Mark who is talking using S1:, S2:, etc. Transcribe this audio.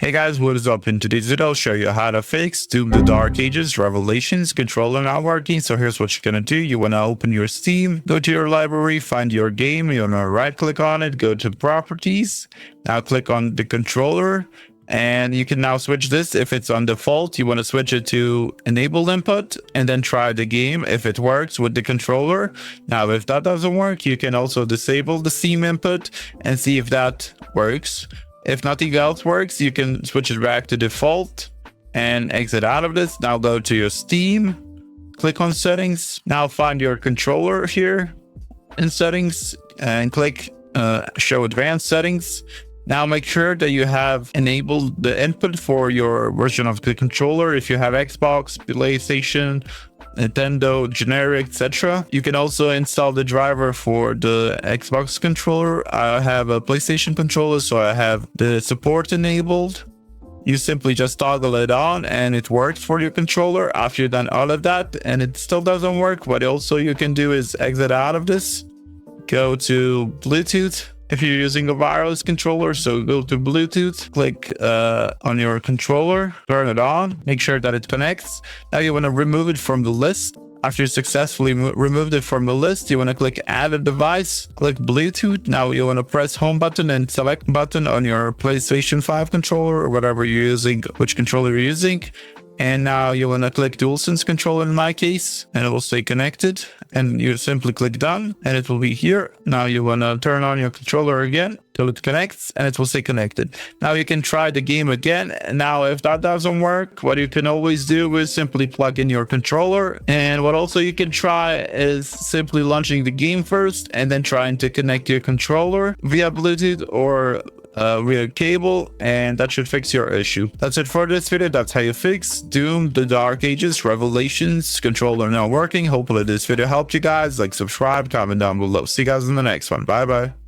S1: Hey guys, what is up? In today's video, I'll show you how to fix Doom the Dark Ages Revelations controller not working. So here's what you're gonna do. You wanna open your Steam, go to your library, find your game. You wanna right click on it, go to properties. Now click on the controller and you can now switch this. If it's on default, you wanna switch it to enable input and then try the game if it works with the controller. Now, if that doesn't work, you can also disable the Steam input and see if that works. If nothing else works, you can switch it back to default and exit out of this. Now go to your Steam, click on settings. Now find your controller here in settings and click show advanced settings. Now make sure that you have enabled the input for your version of the controller. If you have Xbox, PlayStation, Nintendo, generic, etc. You can also install the driver for the Xbox controller. I have a PlayStation controller, so I have the support enabled. You simply just toggle it on and it works for your controller. After you've done all of that and it still doesn't work, what also you can do is exit out of this, go to Bluetooth. If you're using a wireless controller, so go to Bluetooth, click on your controller, turn it on, make sure that it connects. Now you want to remove it from the list. After you successfully removed it from the list, you want to click add a device, click Bluetooth. Now you want to press home button and select button on your PlayStation 5 controller or whatever you're using, which controller you're using. And now you want to click DualSense controller in my case, and it will stay connected. And you simply click done, and it will be here. Now you want to turn on your controller again till it connects, and it will stay connected. Now you can try the game again. Now, if that doesn't work, what you can always do is simply plug in your controller. And what also you can try is simply launching the game first, and then trying to connect your controller via Bluetooth or via cable, and that should fix your issue. That's it for this video. That's how you fix Doom the Dark Ages Revelations controller not working. Hopefully this video helped you guys. Like, subscribe, comment down below. See you guys in the next one. Bye bye.